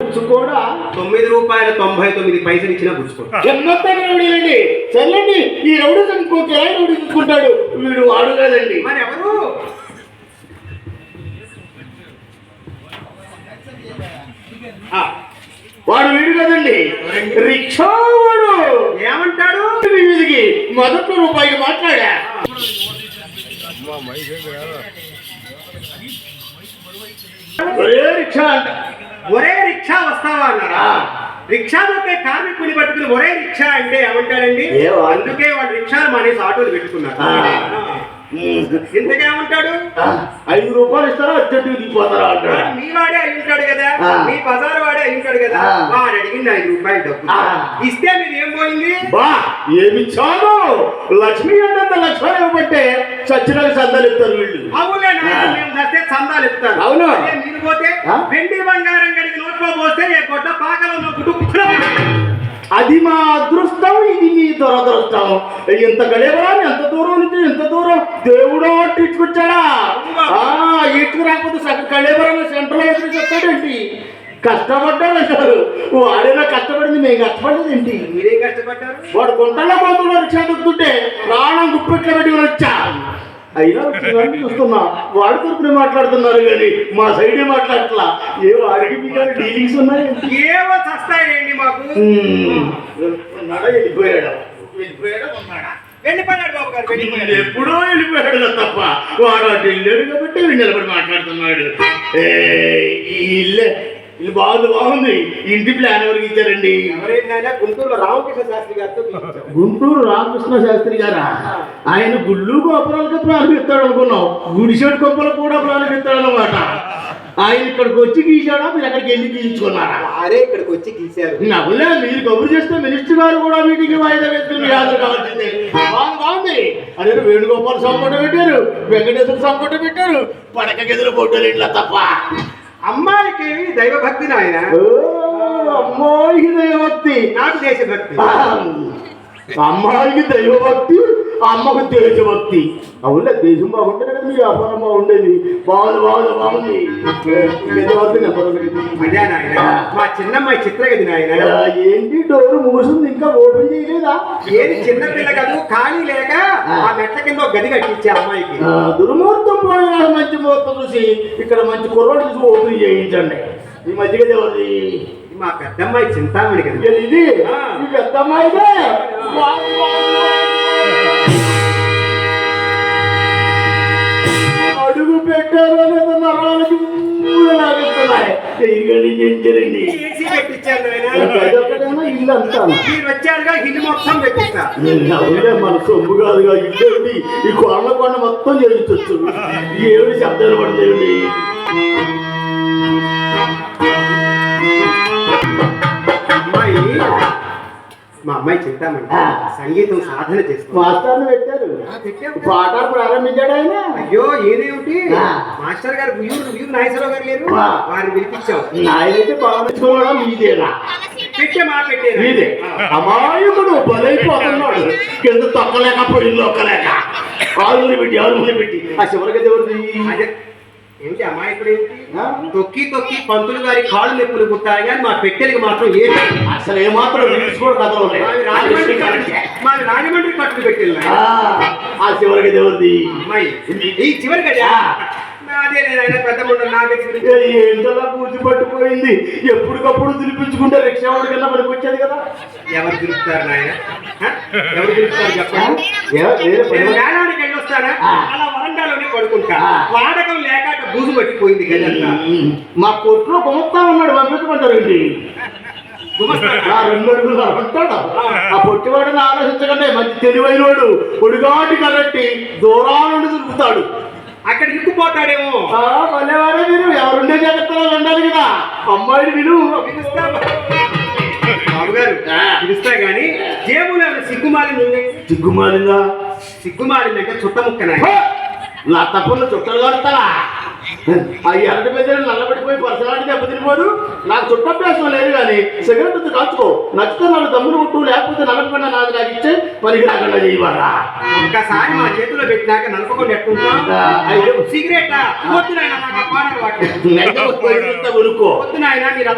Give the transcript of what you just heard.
పుచ్చుకోడా? ₹9.99 ఇచ్చినా పుచ్చుకో. జన్మత్తాన్ని రౌడీలండి. సర్లేండి, ఈ రౌడీ ఇంకో కిరాయి రౌడీ చూసుకుంటాడు. వీడు వాడు కాదండి. మరి ఎవరు? వాడు వీడు కదండి, రిక్షా వాడు. ఏమంటాడు? వీధికి మొదటి రూపాయికి మాట్లాడా. ఒరే రిక్షా అంట. ఒరే రిక్షా వస్తావా అన్నారా? రిక్షా దొక్కే కార్మికుని పట్టుకుని ఒరే రిక్షా అంటే ఏమంటాడండి? అందుకే వాడు రిక్షాలు మానేసి ఆటోలు పెట్టుకున్నాడు. ఇంతకేమంటాడు? ₹5 ఇస్తారా అర్జెంటుగా దిగిపోతారా అంటాడు. మీ వాడే అయి ఉంటాడు కదా, మీ బజారు వాడే అయి ఉంటాడు కదా. వాడు అడిగింది ₹5 డబ్బు ఇస్తే మీరు ఏం పోయింది? బా ఏమిచ్చాను? లక్ష్మి అంటే లక్ష్మణ ఇవ్వబట్టే చచ్చినకి సందాలు ఇస్తారు వీళ్ళు. అవునా? మేము చస్తే చందాలు ఇస్తారు. అవును. మీరు పోతే వెండి బంగారం కడిగి నోట్లో పోస్తే ఏ గొడ్డ పాకలో కుటుంబ. అది మా అదృష్టం, ఇది మీ దురదృష్టం. ఇంత గడియవరాని ఎంత దూరం నుంచి ఎంత దూరం దేవుడో ఇచ్చుకొచ్చాడా? ఇటుకు రాకపోతే సగం గడియవరాన్ని సెంటర్లో వేసి చెప్తాడేంటి? కష్టపడ్డాడు అంటారు. వాడేనా కష్టపడింది, మేము కష్టపడేది ఏంటి? మీరేం కష్టపడ్డారు? వాడు గుంటల్లో పోతున్నారు చదువుతుంటే ప్రాణం గుప్పెట్లో పెట్టుకుని వచ్చా. అయినా చూస్తున్నా వాడి తరపునే మాట్లాడుతున్నారు కానీ మా సైడే మాట్లాడట్లా. ఏ వాడికి మీకు డీలింగ్స్ ఉన్నాయి? ఏవో చస్తాయండి మాకు. వెళ్ళిపోయాడు బాబు గారు. ఎప్పుడో వెళ్ళిపోయాడు తప్ప వాడు అటు వెళ్ళాడు కాబట్టి వీడు నిలబడి మాట్లాడుతున్నాడు. ఇల్లు బాగుంది. ఇంటి ప్లాన్ ఎవరికి ఇచ్చారండి? గుంటూరు రామకృష్ణ శాస్త్రి గారితో. గుంటూరు రామకృష్ణ శాస్త్రి గారా? ఆయన గుళ్ళు గోపురాలకి ప్రారంభిస్తాడు అనుకున్నాం, గుడిసెడు కొంపలకు కూడా ప్రారంభిస్తాడు అనమాట. ఆయన ఇక్కడికి వచ్చి గీశాడా, మీరు అక్కడికి వెళ్ళి గీయించుకున్నారా? అరే ఇక్కడికి వచ్చి గీశారు. నవ్వులే, మీరు కబురు చేస్తే మినిస్టర్ గారు కూడా మీటింగ్ వాయిదా వేసుకుని మీ హాజరు కావాల్సిందే. బాగుంది. అదే వేణుగోపాల స్వామి ఫోటో పెట్టారు, వెంకటేశ్వర స్వామి ఫోటో పెట్టారు, పడక గదులు ఫోటోలు ఇట్లా తప్ప. అమ్మాయికి దైవభక్తి నాయన. అమ్మాయికి దైవభక్తి, నాకు దేశభక్తి. అమ్మాయికి దైవభక్తి, అమ్మకు దేశభక్తి. అవునులే, దేశం బాగుంటే కదా మీ వ్యాపారం బాగుండేది. బాగుంది. అదే నాయన మా చిన్నమ్మాయి చిత్రగతి నాయన. ఏంటి డోరు మూసింది, ఇంకా ఓపెన్ చేయలేదా? ఏది చిన్నపిల్ల కాదు, ఖాళీ లేక ఆ మెట్ల కింద ఒక గది కట్టించే అమ్మాయికి. దుర్ముహూర్తం పోయిన మంచి ముహూర్తం చూసి ఇక్కడ మంచి కుర్రోడు చూసి ఓపెన్ చేయించండి. ఈ మధ్యగా దేవది మా పెద్దమ్మాయి చింతామణి కదా. ఇది ఈ పెద్దమ్మాయిదే. అడుగు పెట్టారో లేదో నరాలకి లాగిస్తున్నాయి. చేయించండి. ఇల్లు అంతా మీరు వచ్చారుగా, ఇల్లు మొత్తం పెట్టిస్తా. మన సొమ్ము కాదుగా ఇల్లు. ఈ కొండ మొత్తం చేయించవచ్చు. ఏడు శబ్దాలు పడతాయండి. మా అమ్మాయి చింతామణి సంగీతం సాధన చేస్తుంది. మాస్టర్ని పెట్టారు, పాట ప్రారంభించాడు ఆయన. అయ్యో ఏదేమిటి, మాస్టర్ గారు వీరు నాగేశ్వరరావు గారు లేరు, వారిని పిలిపించాం. ఆయనైతే బాగా మీదేనా పెట్టే మా పెట్టేది మీదే. అమాయకుడు బలైపోతున్నాడు. కింద తొక్కలేక పొడి నొక్కలేక ఆరుని పెట్టి ఆ చివరికి ఎవరిది? ఏంటి అమాయకుడు ఏంటి? తొక్కి పంతులు గారి కాళ్ళు నొప్పులు పుట్టాయి కానీ మా పెట్టెలకి మాత్రం ఏమి అసలు ఏమాత్రం కథలు ఉన్నాయి. మాది రాజమండ్రి కట్టులు పెట్టెలు. ఆ చివరికి ఎవరిది? అమ్మాయి ఈ చివరికి అదే పెద్ద ఏంటలా పూర్తి పట్టుపోయింది. ఎప్పటికప్పుడు దులిపించుకుంటే రిక్షా వాడి కన్నా మనకు వచ్చేది కదా. ఎవరు దులుపుతారు నాయన? ఎవరు దులుపుతారు చెప్పండి? వేలాడికి వెళ్ళొస్తారా? అలా వరండాలోనే పడుకుంటా. వాడకం లేక బూజు పట్టిపోయింది కదా. మా కొట్లో గుమస్తా ఉన్నాడు, పంపించమంటారండి. 2 అడుగులు అంటాడు. ఆ పొట్టివాడిని ఆలోచించకండి, మంచి తెలివైనవాడు. పొడిగాటి కరెక్టి దూరాల నుండి దులుపుతాడు. అక్కడ ఇరుక్కుపోతాడేమో. మళ్ళీవాడే మీరు ఎవరుండే జాగ్రత్తలో ఉండాలి కదా. అమ్మాయిని విలువ బాబుగారు పిలుస్తా గాని జేబులో సిగ్గుమాలింది. సిగ్గుమాలిందంటే చుట్టముక్కనా? నా తప్పున్న చుట్టలు కడతారా? ఆ ఎర్ర మీద నల్లబడిపోయి పర్సనాలిటీ దెబ్బతినిపోదు. నాకు చుట్టభ్యాసం లేదు కానీ సిగరెట్ కాల్చుకో. నచ్చితే నాకు దమ్ములు కొట్టు, లేకపోతే నలపకుండా నాది నాకు ఇచ్చే పనికి రాకుండా చేయవారా? ఒకసారి మా చేతిలో పెట్టినాక నలపకుండా ఎట్టుంటా? సిగరెట్ వద్దు నాయన, నాకు కొనుక్కో. వద్దు నాయన మీరు